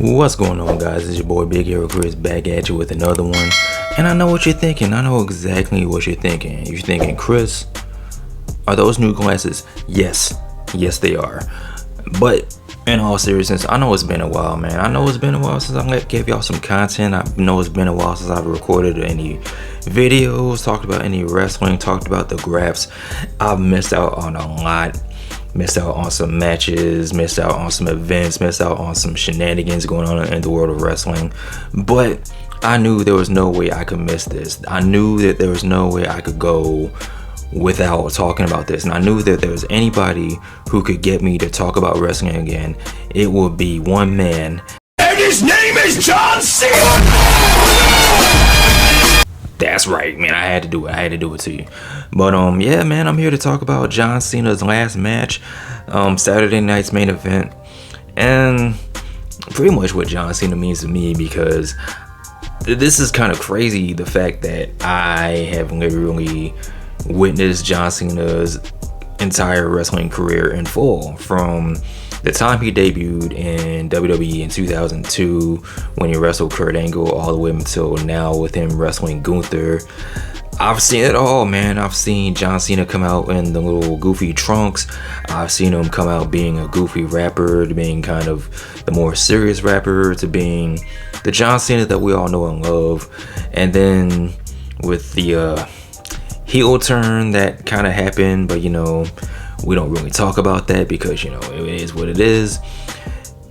What's going on, guys? It's your boy Big Hero Chris back at you with another one. And I know what you're thinking. I know exactly what you're thinking. You're thinking, Chris, are those new glasses? Yes they are. But in all seriousness, I know it's been a while, man. I know it's been a while since I gave y'all some content. I know it's been a while since I've recorded any videos, talked about any wrestling, talked about the graphs. I've missed out on a lot. Missed out on some matches, missed out on some events, missed out on some shenanigans going on in the world of wrestling. But I knew there was no way I could miss this. I knew that there was no way I could go without talking about this. And I knew that there was anybody who could get me to talk about wrestling again, it would be one man. And his name is John Cena! That's right, man. I had to do it to you. But yeah, man, I'm here to talk about John Cena's last match, Saturday night's main event, and pretty much what John Cena means to me, because this is kind of crazy, the fact that I have literally witnessed John Cena's entire wrestling career in full, from the time he debuted in WWE in 2002 when he wrestled Kurt Angle, all the way until now with him wrestling Gunther. I've seen it all, man. I've seen John Cena come out in the little goofy trunks. I've seen him come out being a goofy rapper, to being kind of the more serious rapper, to being the John Cena that we all know and love. And then with the heel turn that kind of happened, but we don't really talk about that because it is what it is.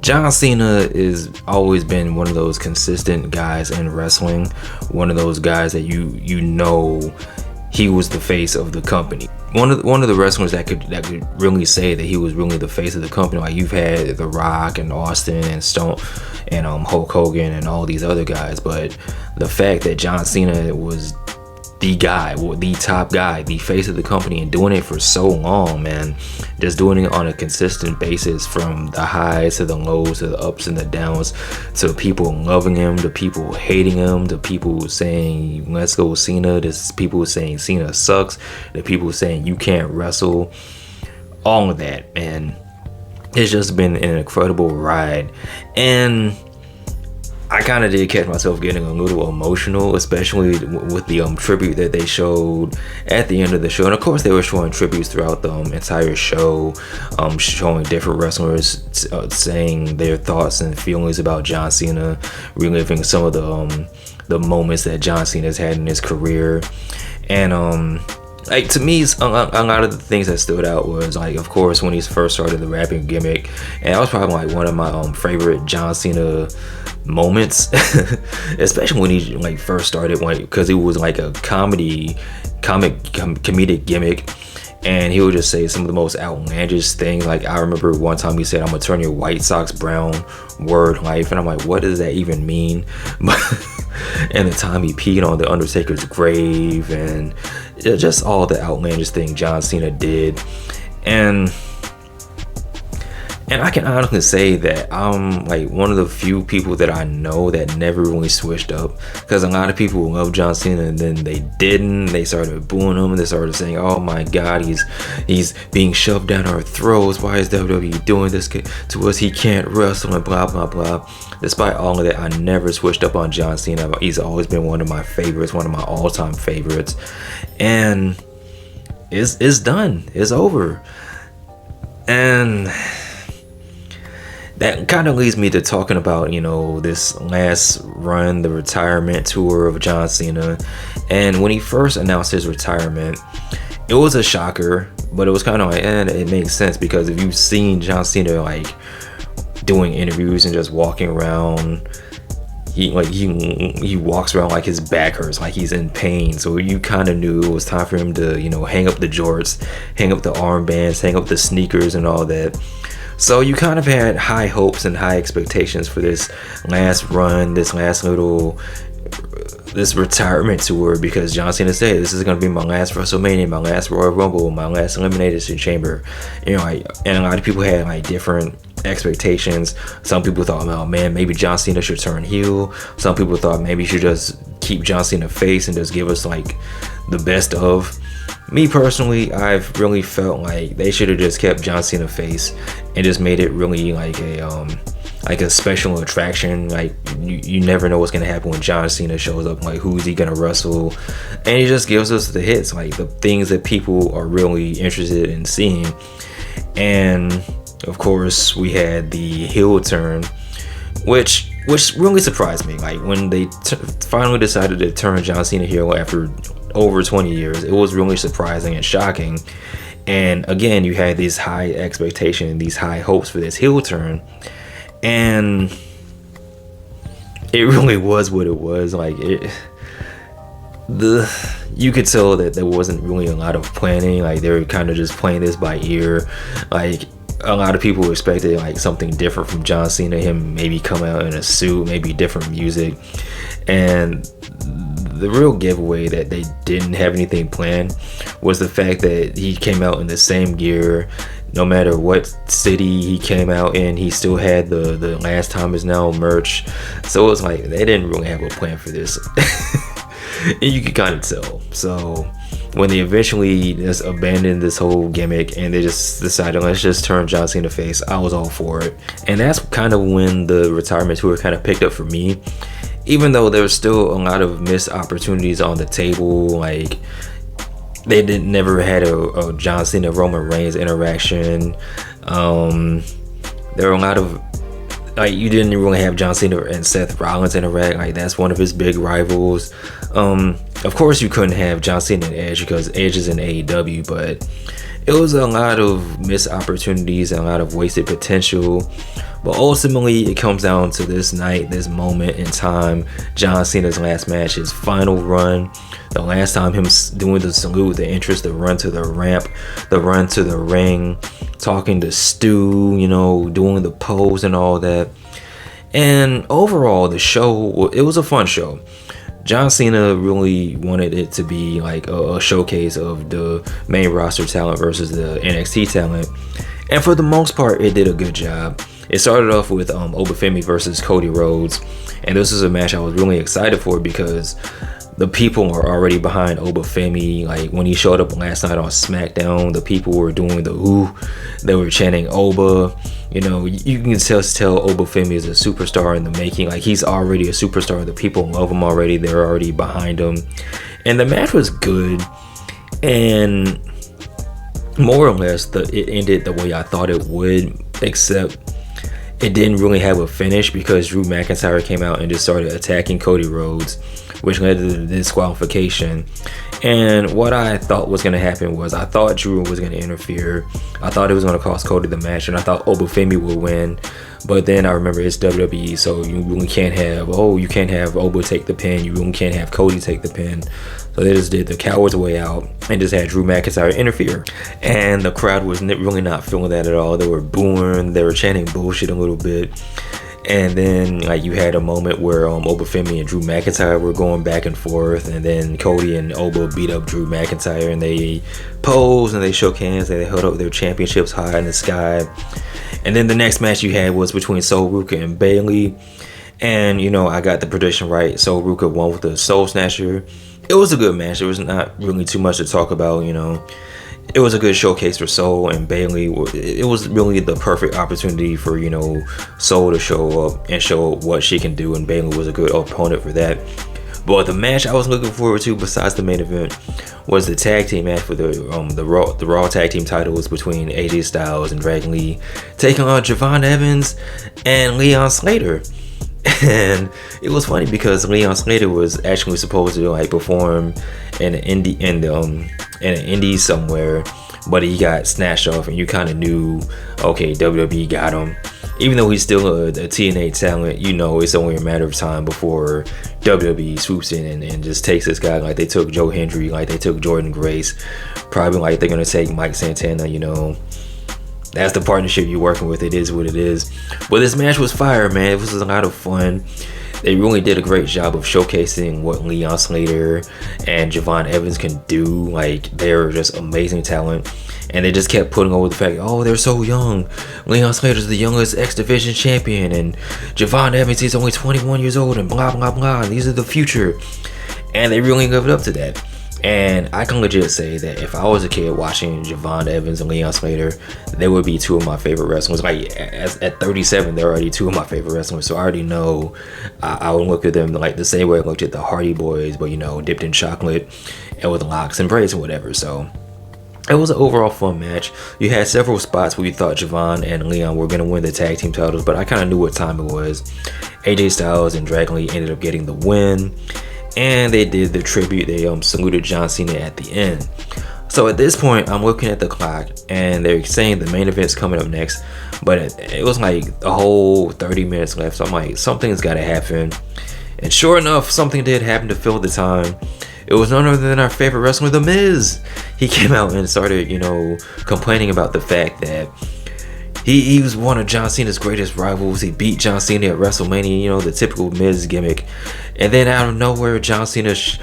John Cena has always been one of those consistent guys in wrestling, one of those guys that you know he was the face of the company. One of the wrestlers that could really say that he was really the face of the company. Like, you've had The Rock and Austin and Stone and Hulk Hogan and all these other guys, but the fact that John Cena was the guy, the top guy, the face of the company, and doing it for so long, man, just doing it on a consistent basis, from the highs to the lows to the ups and the downs, to people loving him, to people hating him, to people saying let's go Cena, to people saying Cena sucks, to people saying you can't wrestle, all of that, man. It's just been an incredible ride. And I kind of did catch myself getting a little emotional, especially with the tribute that they showed at the end of the show. And of course, they were showing tributes throughout the entire show, showing different wrestlers saying their thoughts and feelings about John Cena, reliving some of the moments that John Cena's had in his career. And like, to me, a lot of the things that stood out was, like, of course, when he first started the rapping gimmick, and that was probably like one of my favorite John Cena moments, especially when he first started, because it was like a comedic gimmick, and he would just say some of the most outlandish things. Like, I remember one time he said, "I'm gonna turn your White Sox brown, word life," and I'm like, what does that even mean? And the time he peed on the Undertaker's grave, and just all the outlandish thing John Cena did. And I can honestly say that I'm like one of the few people that I know that never really switched up, because a lot of people love John Cena and then they didn't. They started booing him and they started saying, "Oh my God, he's being shoved down our throats. Why is WWE doing this to us? He can't wrestle," and blah blah blah. Despite all of that, I never switched up on John Cena. He's always been one of my favorites, one of my all-time favorites. And it's done. It's over. And that kind of leads me to talking about, this last run, the retirement tour of John Cena. And when he first announced his retirement, it was a shocker, but it was kind of like, it makes sense, because if you've seen John Cena doing interviews and just walking around, he walks around like his back hurts, like he's in pain. So you kind of knew it was time for him to, hang up the jorts, hang up the armbands, hang up the sneakers and all that. So you kind of had high hopes and high expectations for this last run, this retirement tour, because John Cena said, "This is going to be my last WrestleMania, my last Royal Rumble, my last Elimination Chamber." And a lot of people had different expectations. Some people thought, "Oh man, maybe John Cena should turn heel." Some people thought maybe he should just keep John Cena face and just give us the best of. Me personally, I've really felt like they should have just kept John Cena face and just made it really like like a special attraction. Like you never know what's gonna happen when John Cena shows up. Like who's he gonna wrestle? And he just gives us the hits, like the things that people are really interested in seeing. And of course, we had the heel turn, which really surprised me. Like when they finally decided to turn John Cena heel after over 20 years, it was really surprising and shocking. And again, you had these high expectations, these high hopes for this heel turn, and it really was what it was. Like you could tell that there wasn't really a lot of planning. Like they were kind of just playing this by ear. Like a lot of people expected like something different from John Cena, him maybe come out in a suit, maybe different music. And the real giveaway that they didn't have anything planned was the fact that he came out in the same gear. No matter what city he came out in, he still had the Last Time Is Now merch. So it was like they didn't really have a plan for this. And you could kind of tell. So when they eventually just abandoned this whole gimmick and they just decided, let's just turn John Cena face, I was all for it. And that's kind of when the retirement tour kind of picked up for me. Even though there was still a lot of missed opportunities on the table, like they never had a John Cena Roman Reigns interaction. There were a lot of, like, you didn't really have John Cena and Seth Rollins interact. Like that's one of his big rivals. Of course you couldn't have John Cena and Edge because Edge is in AEW, but it was a lot of missed opportunities and a lot of wasted potential. But ultimately it comes down to this night, this moment in time, John Cena's last match, his final run, the last time him doing the salute, the entrance, the run to the ramp, the run to the ring, talking to Stu, you know, doing the pose and all that. And overall the show, it was a fun show. John Cena really wanted it to be like a showcase of the main roster talent versus the NXT talent. And for the most part, it did a good job. It started off with Obafemi versus Cody Rhodes. And this is a match I was really excited for because the people are already behind Obafemi. Like when he showed up last night on SmackDown, the people were doing the ooh. They were chanting Oba. You know, you can just tell Obafemi is a superstar in the making. Like he's already a superstar. The people love him already. They're already behind him. And the match was good. And more or less, it ended the way I thought it would, except it didn't really have a finish because Drew McIntyre came out and just started attacking Cody Rhodes, which led to the disqualification. And what I thought was going to happen was I thought Drew was going to interfere. I thought it was going to cost Cody the match, and I thought Obafemi would win. But then I remember it's WWE, so you really can't have, you can't have Oba take the pin. You really can't have Cody take the pin. So they just did the coward's way out and just had Drew McIntyre interfere. And the crowd was really not feeling that at all. They were booing, they were chanting bullshit a little bit. And then like you had a moment where Obafemi and Drew McIntyre were going back and forth, and then Cody and Oba beat up Drew McIntyre, and they posed and they shook hands and they held up their championships high in the sky. And then the next match you had was between Sol Ruka and Bayley. And you know, I got the prediction right. Sol Ruka won with the Soul Snatcher. It was a good match. There was not really too much to talk about, you know. It was a good showcase for Sol and Bayley. It was really the perfect opportunity for, you know, Sol to show up and show what she can do, and Bayley was a good opponent for that. But the match I was looking forward to, besides the main event, was the tag team match for the Raw tag team titles between AJ Styles and Dragon Lee, taking on Javon Evans and Leon Slater. And it was funny because Leon Slater was actually supposed to like perform in an indie somewhere, but he got snatched off, and you kind of knew, okay, WWE got him. Even though he's still a TNA talent, you know it's only a matter of time before WWE swoops in and just takes this guy, like they took Joe Hendry, like they took Jordan Grace, probably like they're gonna take Mike Santana. You know, that's the partnership you're working with. It is what it is. But this match was fire, man. It was a lot of fun. They really did a great job of showcasing what Leon Slater and Javon Evans can do. Like, they're just amazing talent. And they just kept putting over the fact, oh, they're so young. Leon Slater's the youngest X Division champion, and Javon Evans, he's only 21 years old, and blah, blah, blah. And these are the future. And they really lived up to that. And I can legit say that if I was a kid watching Javon Evans and Leon Slater, they would be two of my favorite wrestlers. Like at 37, they're already two of my favorite wrestlers. So I already know I would look at them like the same way I looked at the Hardy Boys, but dipped in chocolate and with locks and braids or whatever. So it was an overall fun match. You had several spots where you thought Javon and Leon were going to win the tag team titles, but I kind of knew what time it was. AJ Styles and Dragon Lee ended up getting the win. And they did the tribute. They saluted John Cena at the end. So at this point, I'm looking at the clock, and they're saying the main event's coming up next. But it was like a whole 30 minutes left. So I'm like, something's got to happen. And sure enough, something did happen to fill the time. It was none other than our favorite wrestler, The Miz. He came out and started, complaining about the fact that he was one of John Cena's greatest rivals. He beat John Cena at WrestleMania, the typical Miz gimmick. And then out of nowhere, John Cena's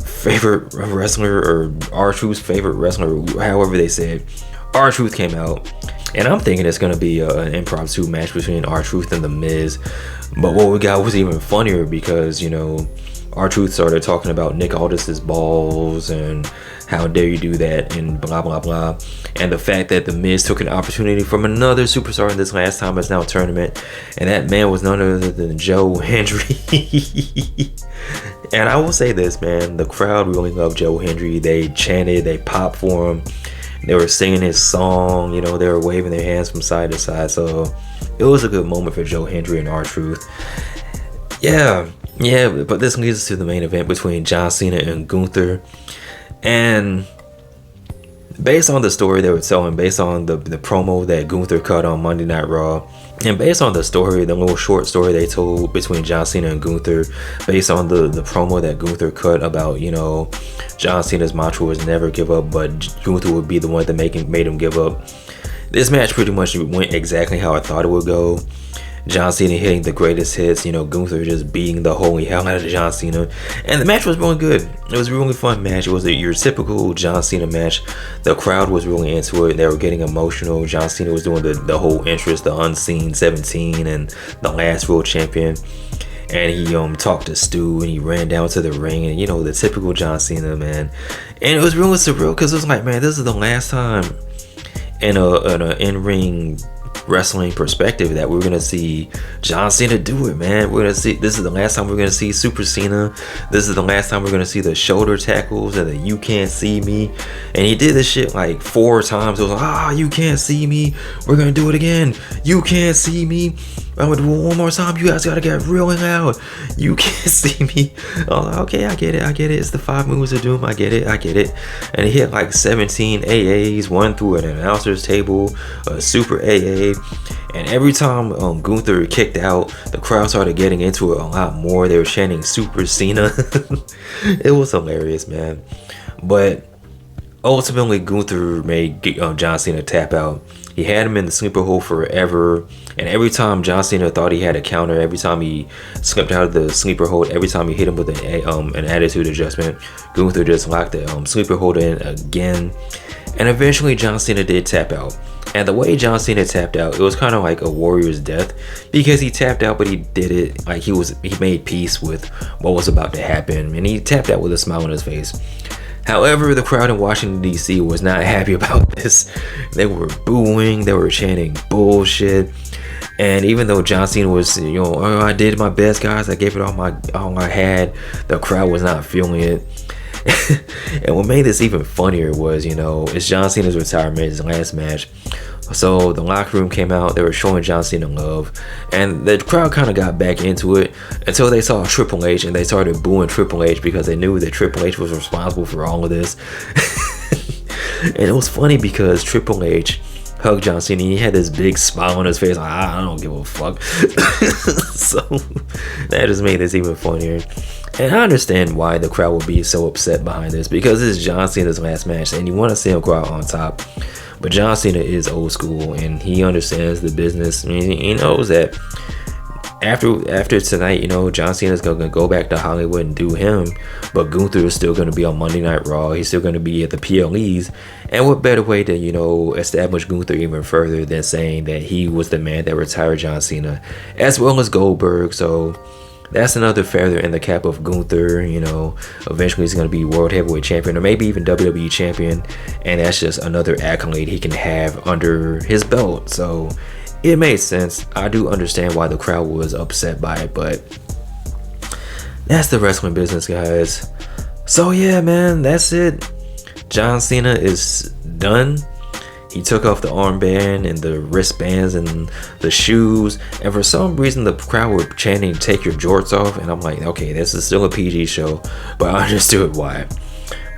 favorite wrestler, or R-Truth's favorite wrestler, however they said, R-Truth came out. And I'm thinking it's going to be an impromptu match between R-Truth and The Miz. But what we got was even funnier because, R-Truth started talking about Nick Aldis's balls and how dare you do that and blah blah blah, and the fact that The Miz took an opportunity from another superstar in this last time it's now tournament, and that man was none other than Joe Hendry. And I will say this, man, the crowd really loved Joe Hendry. They chanted, they popped for him, they were singing his song, they were waving their hands from side to side. So it was a good moment for Joe Hendry and R-Truth. Yeah, but this leads us to the main event between John Cena and Gunther. And based on the story they were telling, based on the promo that Gunther cut on Monday Night Raw, and based on the story, the little short story they told between John Cena and Gunther, based on the promo that Gunther cut about, John Cena's mantra was never give up, but Gunther would be the one that made him give up. This match pretty much went exactly how I thought it would go. John Cena hitting the greatest hits, Gunther just beating the holy hell out of John Cena. And the match was really good. It was a really fun match. It was your typical John Cena match. The crowd was really into it. They were getting emotional. John Cena was doing the whole interest, the unseen 17 and the last world champion. And he talked to Stu and he ran down to the ring and the typical John Cena, man. And it was really surreal because it was like, man, this is the last time in a in-ring wrestling perspective that we're gonna see John Cena do it, man. We're gonna see, this is the last time we're gonna see Super Cena. This is the last time we're gonna see the shoulder tackles and the you can't see me. And he did this shit like 4 times. It was like, you can't see me. We're gonna do it again. You can't see me. I'm gonna do it one more time. You guys gotta get really loud. You can't see me. Okay, I get it. It's the 5 moves of doom. I get it. And he hit like 17 AAs, one through an announcer's table, a super AA. And every time Gunther kicked out, the crowd started getting into it a lot more. They were chanting Super Cena. It was hilarious, man. But ultimately, Gunther made John Cena tap out. He had him in the sleeper hold forever. And every time John Cena thought he had a counter, every time he slipped out of the sleeper hold, every time he hit him with an attitude adjustment, Gunther just locked the sleeper hold in again. And eventually John Cena did tap out. And the way John Cena tapped out, it was kind of like a warrior's death, because he tapped out, but he did it like he made peace with what was about to happen, and he tapped out with a smile on his face. However, the crowd in Washington, D.C. was not happy about this. They were booing, they were chanting bullshit. And even though John Cena was, I did my best, guys, I gave it all I had, the crowd was not feeling it. And what made this even funnier was, it's John Cena's retirement, his last match. So the locker room came out, they were showing John Cena love, and the crowd kind of got back into it until they saw Triple H, and they started booing Triple H because they knew that Triple H was responsible for all of this. And it was funny because Triple H hugged John Cena, and he had this big smile on his face, like, I don't give a fuck. So that just made this even funnier. And I understand why the crowd would be so upset behind this, because this is John Cena's last match and you want to see him go out on top. But John Cena is old school and he understands the business. I mean, he knows that after tonight, John Cena's gonna go back to Hollywood and do him, but Gunther is still gonna be on Monday Night Raw. He's still gonna be at the PLEs. And what better way to establish Gunther even further than saying that he was the man that retired John Cena, as well as Goldberg. So that's another feather in the cap of Gunther. You know, eventually he's going to be world heavyweight champion or maybe even WWE champion, and that's just another accolade he can have under his belt. So it made sense. I do understand why the crowd was upset by it, but that's the wrestling business, guys. So yeah, man, that's it. John Cena is done. He took off the armband and the wristbands and the shoes, and for some reason the crowd were chanting "Take your jorts off," and I'm like, okay, this is still a PG show, but I understood why.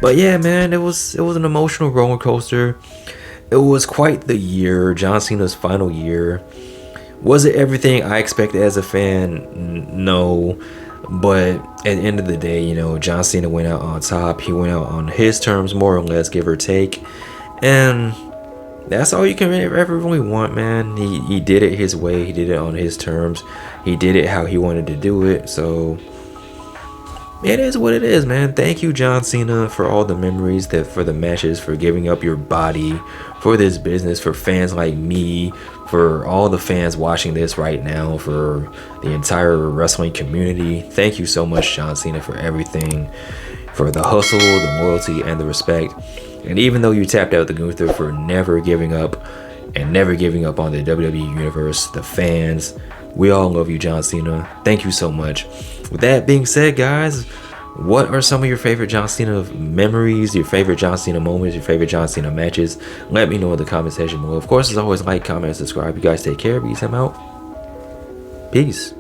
But yeah, man, it was an emotional roller coaster. It was quite the year, John Cena's final year. Was it everything I expected as a fan? No. But at the end of the day, you know, John Cena went out on top. He went out on his terms, more or less, give or take. And that's all you can ever really want, man. He did it his way. He did it on his terms. He did it how he wanted to do it. So it is what it is, man. Thank you, John Cena, for all the memories, for the matches, for giving up your body for this business, for fans like me, for all the fans watching this right now, for the entire wrestling community. Thank you so much, John Cena, for everything, for the hustle, the loyalty, and the respect. And even though you tapped out the Gunther, for never giving up and never giving up on the WWE Universe, the fans, we all love you, John Cena. Thank you so much. With that being said, guys, what are some of your favorite John Cena memories, your favorite John Cena moments, your favorite John Cena matches? Let me know in the comment section below. Of course, as always, like, comment, subscribe. You guys take care. Peace. I'm out. Peace.